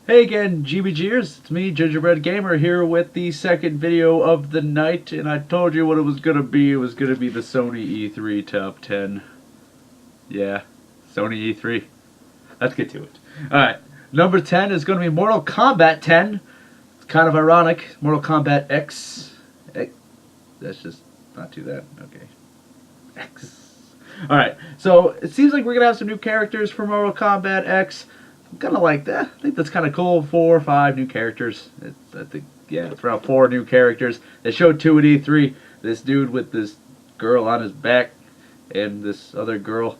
Hey again, GBG'ers. It's me, Gingerbread Gamer, here with the second video of the night, and I told you what it was gonna be. It was gonna be the Sony E3 Top 10. Yeah, Sony E3. Let's get to it. Alright, number 10 is gonna be Mortal Kombat 10. It's kind of ironic. Mortal Kombat X. That's just not too that. Okay. X. Alright, so it seems like we're gonna have some new characters for Mortal Kombat X. I'm kind of like that. I think that's kind of cool. 4 or 5 new characters. I think, yeah, it's around 4 new characters. They showed 2 at E3. This dude with this girl on his back and this other girl.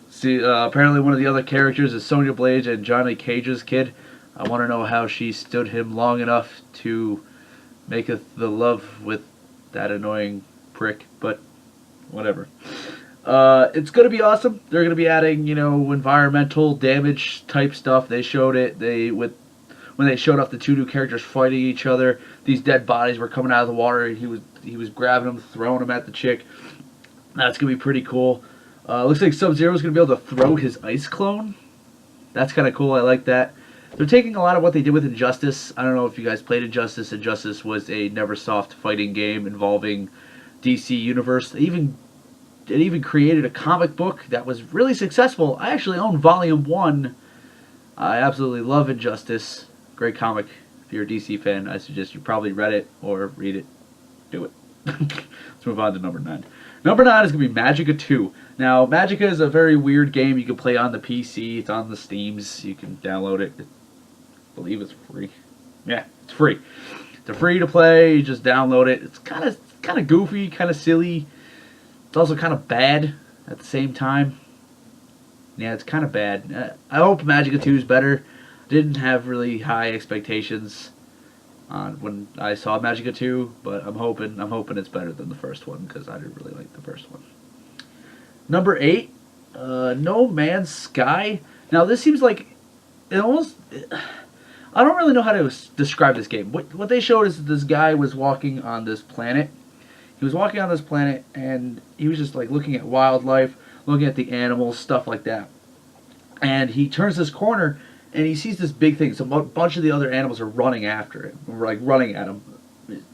See, apparently one of the other characters is Sonya Blade and Johnny Cage's kid. I want to know how she stood him long enough to make the love with that annoying prick, but whatever. It's going to be awesome. They're going to be adding, environmental damage type stuff. They showed it. When they showed off the 2 new characters fighting each other, these dead bodies were coming out of the water. He was grabbing them, throwing them at the chick. That's going to be pretty cool. Looks like Sub-Zero is going to be able to throw his ice clone. That's kind of cool. I like that. They're taking a lot of what they did with Injustice. I don't know if you guys played Injustice. Injustice was a Neversoft fighting game involving DC Universe. It even created a comic book that was really successful. I actually own Volume 1. I absolutely love Injustice. Great comic. If you're a DC fan, I suggest you probably read it or read it. Do it. Let's move on to number 9. Number 9 is going to be Magicka 2. Now, Magicka is a very weird game. You can play on the PC. It's on the Steams. You can download it. I believe it's free. Yeah, it's free. It's free to play. You just download it. It's kind of goofy, kind of silly. It's also kind of bad at the same time. Yeah, it's kind of bad. I hope Magicka 2 is better. Didn't have really high expectations on when I saw Magicka 2, but I'm hoping it's better than the first one because I didn't really like the first one. Number 8, No Man's Sky. Now this seems like it almost. I don't really know how to describe this game. What they showed is that this guy was walking on this planet. He was walking on this planet, and he was just like looking at wildlife, looking at the animals, stuff like that. And he turns this corner, and he sees this big thing. So a bunch of the other animals are running after him, or like running at him.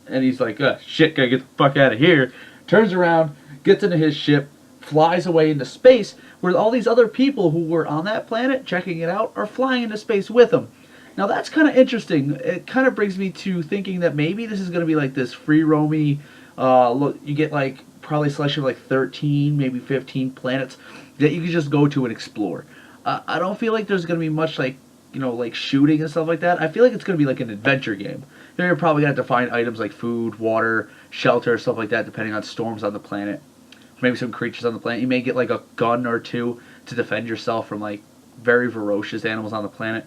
And he's like, shit, gotta get the fuck out of here. Turns around, gets into his ship, flies away into space, where all these other people who were on that planet checking it out are flying into space with him. Now that's kind of interesting. It kind of brings me to thinking that maybe this is going to be like this free roamy. Look, you get like probably a selection of like 13, maybe 15 planets that you can just go to and explore. I don't feel like there's going to be much like like shooting and stuff like that. I feel like it's going to be like an adventure game. You're probably going to have to find items like food, water, shelter, stuff like that, depending on storms on the planet. Maybe some creatures on the planet. You may get like a gun or 2 to defend yourself from like very ferocious animals on the planet.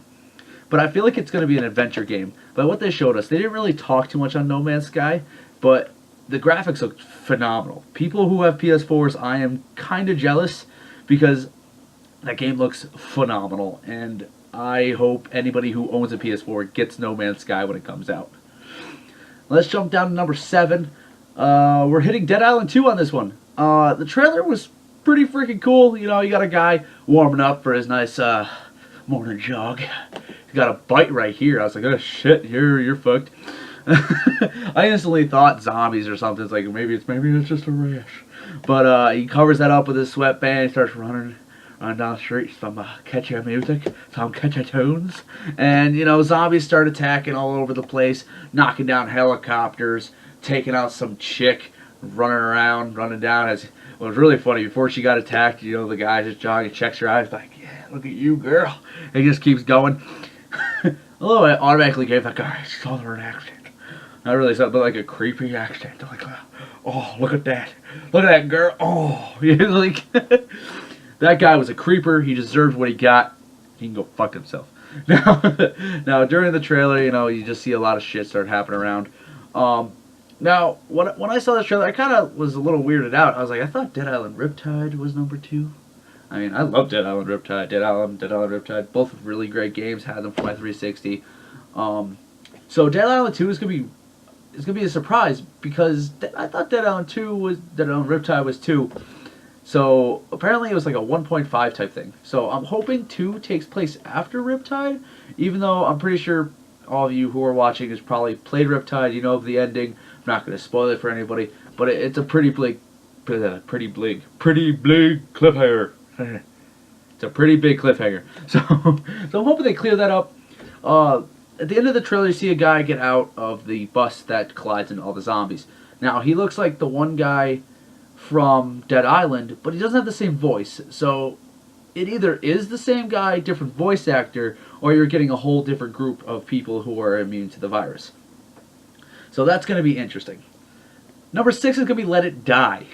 But I feel like it's going to be an adventure game. But what they showed us, they didn't really talk too much on No Man's Sky, but the graphics look phenomenal. People who have PS4s, I am kind of jealous because that game looks phenomenal. And I hope anybody who owns a PS4 gets No Man's Sky when it comes out. Let's jump down to number 7. We're hitting Dead Island 2 on this one. The trailer was pretty freaking cool. You got a guy warming up for his nice morning jog. He's got a bite right here. I was like, oh shit, you're fucked. I instantly thought zombies or something. It's like maybe it's just a rash. But he covers that up with his sweatband. He starts running down the street. Some catchy music, some catchy tunes, and zombies start attacking all over the place, knocking down helicopters, taking out some chick, running down. It was really funny. Before she got attacked, the guy just jogging, checks her eyes, like, yeah, look at you, girl. And he just keeps going. Although I automatically gave that guy a southern accent. Not really something, but like a creepy accent. Like, oh, look at that girl. Oh, like that guy was a creeper. He deserved what he got. He can go fuck himself. Now during the trailer, you just see a lot of shit start happening around. Now when I saw this trailer, I kind of was a little weirded out. I was like, I thought Dead Island Riptide was number 2. I mean, I love Dead Island Riptide. Dead Island Riptide. Both really great games. Had them for my 360. So Dead Island 2 is gonna be a surprise because I thought Dead Island Riptide was 2, So apparently it was like a 1.5 type thing. So I'm hoping 2 takes place after Riptide, even though I'm pretty sure all of you who are watching has probably played Riptide. You know the ending. I'm not going to spoil it for anybody, but it's a pretty big cliffhanger. It's a pretty big cliffhanger. So, so I'm hoping they clear that up. At the end of the trailer, you see a guy get out of the bus that collides into all the zombies. Now, he looks like the one guy from Dead Island, but he doesn't have the same voice. So, it either is the same guy, different voice actor, or you're getting a whole different group of people who are immune to the virus. So that's going to be interesting. Number 6 is going to be Let It Die.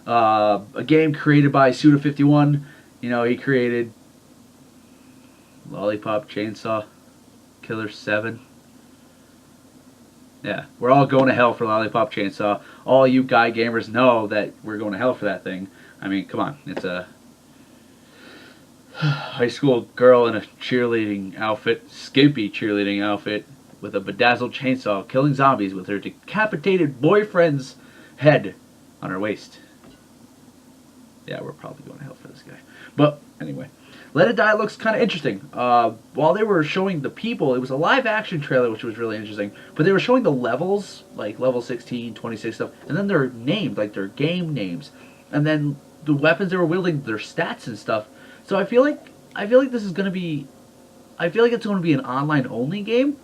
A game created by Suda51. You know, he created Lollipop Chainsaw Killer 7. Yeah, we're all going to hell for Lollipop Chainsaw. All you guy gamers know that we're going to hell for that thing. I mean, come on. It's a high school girl in a cheerleading outfit, skimpy cheerleading outfit, with a bedazzled chainsaw, killing zombies with her decapitated boyfriend's head on her waist. Yeah, we're probably going to hell for this guy. But anyway, Let It Die looks kind of interesting. While they were showing the people, it was a live action trailer, which was really interesting. But they were showing the levels, like level 16, 26 stuff, and then they're named, like their game names, and then the weapons they were wielding, their stats and stuff. So I feel like this is going to be, I feel like it's going to be an online only game.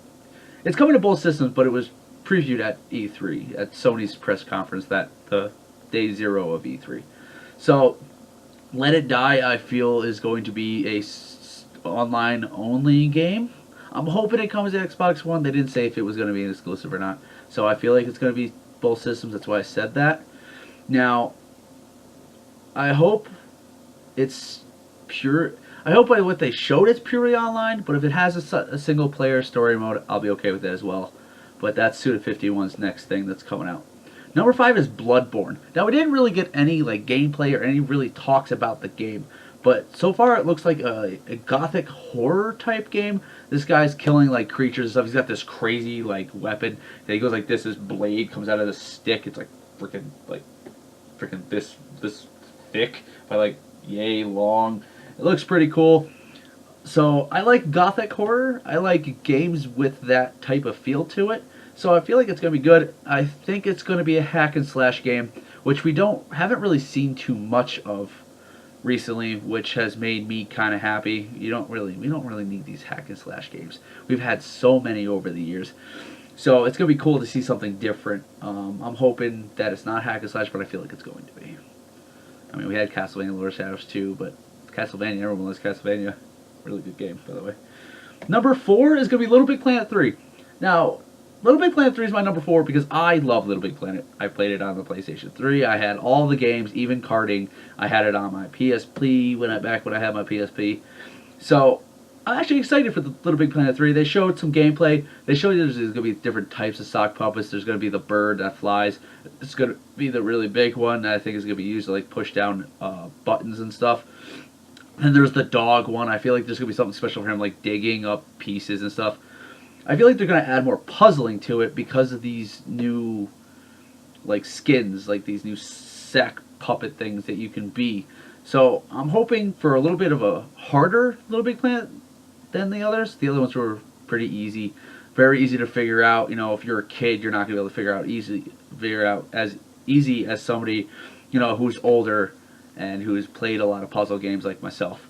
It's coming to both systems, but it was previewed at E3 at Sony's press conference, that the day 0 of E3. So, Let It Die, I feel, is going to be a online-only game. I'm hoping it comes to Xbox One. They didn't say if it was going to be an exclusive or not. So I feel like it's going to be both systems. That's why I said that. Now, I hope it's pure. I hope by what they showed it's purely online. But if it has a single-player story mode, I'll be okay with it as well. But that's Suda51's next thing that's coming out. Number 5 is Bloodborne. Now, we didn't really get any like gameplay or any really talks about the game, but so far it looks like a gothic horror type game. This guy's killing like creatures and stuff. He's got this crazy like weapon that he goes like this. This blade comes out of the stick. It's like freaking this thick by like yay long. It looks pretty cool. So I like gothic horror. I like games with that type of feel to it. So I feel like it's going to be good. I think it's going to be a hack and slash game, which we haven't really seen too much of recently, which has made me kind of happy. We don't really need these hack and slash games. We've had so many over the years. So it's going to be cool to see something different. I'm hoping that it's not hack and slash, but I feel like it's going to be. I mean, we had Castlevania Lord of Shadows 2, but Castlevania, everyone loves Castlevania. Really good game, by the way. Number 4 is going to be Little Big Planet 3. Now, Little Big Planet 3 is my number 4 because I love Little Big Planet. I played it on the PlayStation 3. I had all the games, even karting. I had it on my PSP when I had my PSP. So I'm actually excited for the Little Big Planet 3. They showed some gameplay. They showed you there's going to be different types of sock puppets. There's going to be the bird that flies. It's going to be the really big one that I think is going to be used to like push down buttons and stuff. And there's the dog one. I feel like there's going to be something special for him, like digging up pieces and stuff. I feel like they're going to add more puzzling to it because of these new, like, skins, like these new sack puppet things that you can be. So I'm hoping for a little bit of a harder Little Big Planet than the others. The other ones were pretty easy, very easy to figure out. You know, if you're a kid, you're not going to be able to figure out as easy as somebody, you know, who's older and who's played a lot of puzzle games like myself.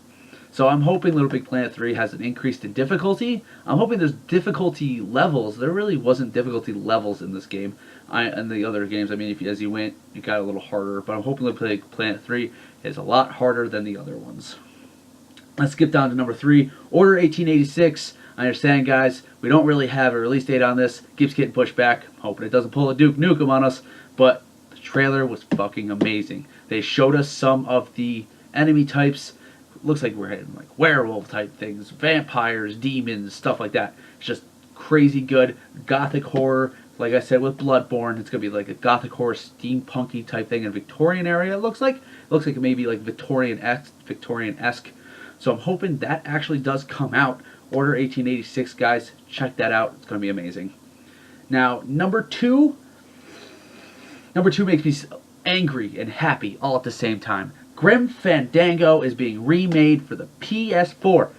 So I'm hoping Little Big Planet 3 has an increase in difficulty. I'm hoping there's difficulty levels. There really wasn't difficulty levels in this game. And the other games, I mean, as you went, it got a little harder. But I'm hoping Little Big Planet 3 is a lot harder than the other ones. Let's skip down to number 3, Order 1886. I understand, guys, we don't really have a release date on this. Keeps getting pushed back. I'm hoping it doesn't pull a Duke Nukem on us. But the trailer was fucking amazing. They showed us some of the enemy types. Looks like we're hitting like werewolf type things, vampires, demons, stuff like that. It's just crazy good gothic horror. Like I said with Bloodborne, it's gonna be like a gothic horror steampunky type thing in a Victorian area. It looks like maybe like Victorian-esque. So I'm hoping that actually does come out. Order 1886, guys, check that out. It's gonna be amazing. Now number two makes me angry and happy all at the same time. Grim Fandango is being remade for the PS4.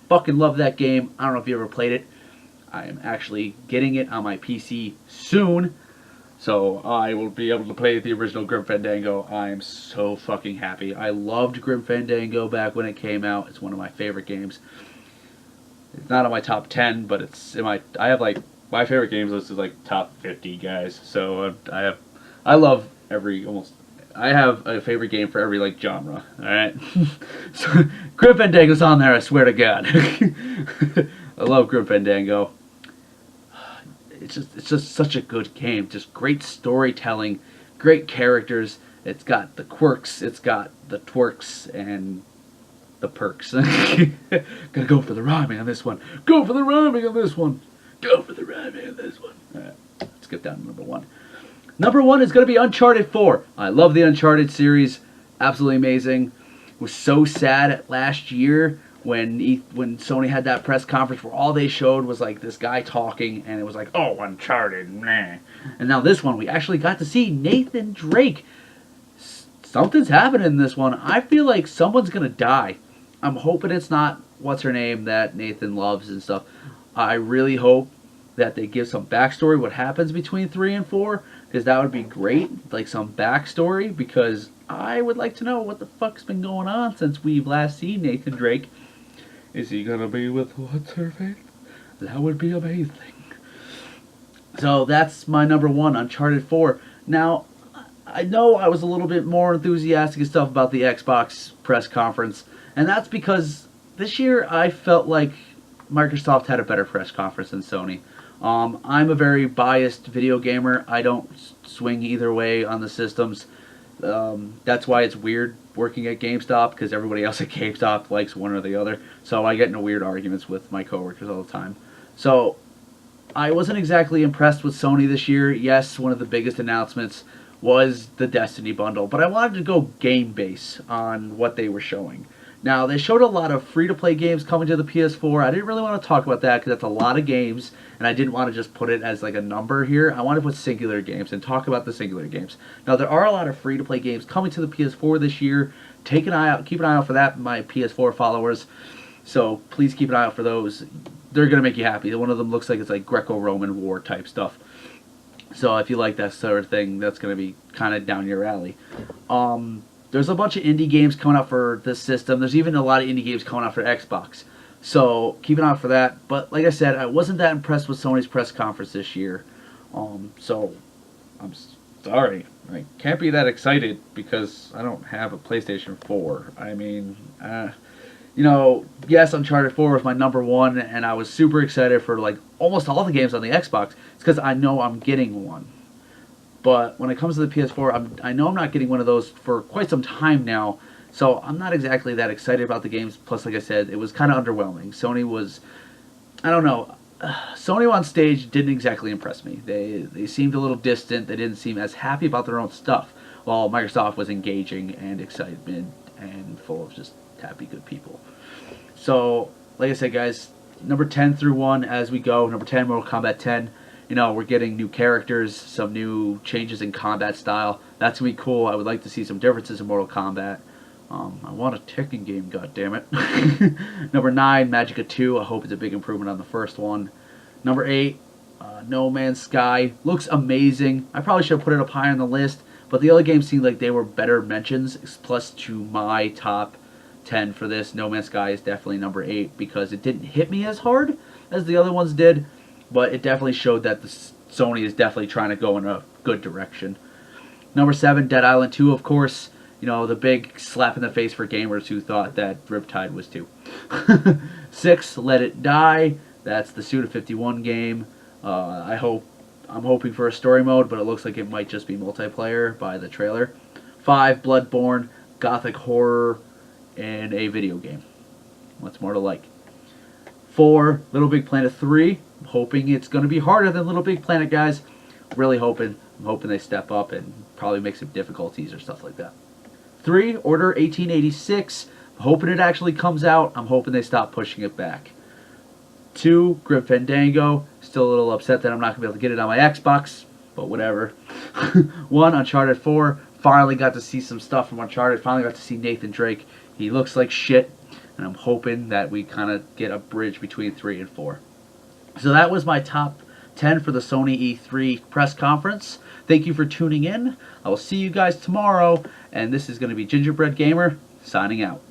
Fucking love that game. I don't know if you ever played it. I am actually getting it on my PC soon, so I will be able to play the original Grim Fandango. I am so fucking happy. I loved Grim Fandango back when it came out. It's one of my favorite games. It's not on my top 10, but it's in my. I have like my favorite games list is like top 50 guys. So I love I have a favorite game for every like genre. All right, so Grim Fandango's on there. I swear to God, I love Grim Fandango. It's just such a good game. Just great storytelling, great characters. It's got the quirks, it's got the twerks, and the perks. Gotta go for the rhyming on this one. Go for the rhyming on this one. Go for the rhyming on this one. All right, let's get down to number one. Number one is going to be Uncharted 4. I love the Uncharted series. Absolutely amazing. Was so sad last year when Sony had that press conference where all they showed was like this guy talking, and it was like, oh, Uncharted, meh. And now this one, we actually got to see Nathan Drake. Something's happening in this one. I feel like someone's going to die. I'm hoping it's not what's her name that Nathan loves and stuff. I really hope that they give some backstory what happens between 3 and 4, because that would be great, like some backstory, because I would like to know what the fuck's been going on since we've last seen Nathan Drake. Is he gonna be with what's her face? That would be amazing. So that's my number one, Uncharted 4. Now, I know I was a little bit more enthusiastic and stuff about the Xbox press conference, and that's because this year I felt like Microsoft had a better press conference than Sony. I'm a very biased video gamer. I don't swing either way on the systems. That's why it's weird working at GameStop, because everybody else at GameStop likes one or the other. So I get into weird arguments with my coworkers all the time. So I wasn't exactly impressed with Sony this year. Yes, one of the biggest announcements was the Destiny bundle, but I wanted to go game base on what they were showing. Now, they showed a lot of free-to-play games coming to the PS4. I didn't really want to talk about that because that's a lot of games, and I didn't want to just put it as like a number here. I want to put singular games and talk about the singular games. Now, there are a lot of free-to-play games coming to the PS4 this year. Keep an eye out for that, my PS4 followers. So please keep an eye out for those. They're going to make you happy. One of them looks like it's like Greco-Roman war type stuff. So if you like that sort of thing, that's going to be kind of down your alley. There's a bunch of indie games coming out for this system. There's even a lot of indie games coming out for Xbox. So keep an eye out for that. But like I said, I wasn't that impressed with Sony's press conference this year. So I'm sorry. I can't be that excited because I don't have a PlayStation 4. I mean, yes, Uncharted 4 was my number one, and I was super excited for like almost all the games on the Xbox. It's because I know I'm getting one. But when it comes to the PS4, I know I'm not getting one of those for quite some time now, so I'm not exactly that excited about the games. Plus, like I said, it was kind of underwhelming. Sony was, I don't know, Sony on stage didn't exactly impress me. They seemed a little distant. They didn't seem as happy about their own stuff, while Microsoft was engaging and excitement and full of just happy, good people. So, like I said, guys, number 10 through 1 as we go. Number 10, Mortal Kombat 10. We're getting new characters, some new changes in combat style. That's going to be cool. I would like to see some differences in Mortal Kombat. I want a Tekken game, goddammit. Number 9, Magicka 2. I hope it's a big improvement on the first one. Number 8, No Man's Sky. Looks amazing. I probably should have put it up higher on the list, but the other games seemed like they were better mentions, plus to my top 10 for this. No Man's Sky is definitely number 8 because it didn't hit me as hard as the other ones did. But it definitely showed that Sony is definitely trying to go in a good direction. Number 7, Dead Island 2, of course. The big slap in the face for gamers who thought that Riptide was 2. 6, Let It Die. That's the Suda51 game. I'm hoping for a story mode, but it looks like it might just be multiplayer by the trailer. 5, Bloodborne, gothic horror in a video game. What's more to like? 4, Little Big Planet 3. I'm hoping it's going to be harder than Little Big Planet, guys. Really hoping. I'm hoping they step up and probably make some difficulties or stuff like that. 3, Order 1886. I'm hoping it actually comes out. I'm hoping they stop pushing it back. 2, Grim Fandango. Still a little upset that I'm not going to be able to get it on my Xbox, but whatever. 1, Uncharted 4. Finally got to see some stuff from Uncharted. Finally got to see Nathan Drake. He looks like shit, and I'm hoping that we kind of get a bridge between 3 and 4. So that was my top 10 for the Sony E3 press conference. Thank you for tuning in. I will see you guys tomorrow, and this is going to be Gingerbread Gamer signing out.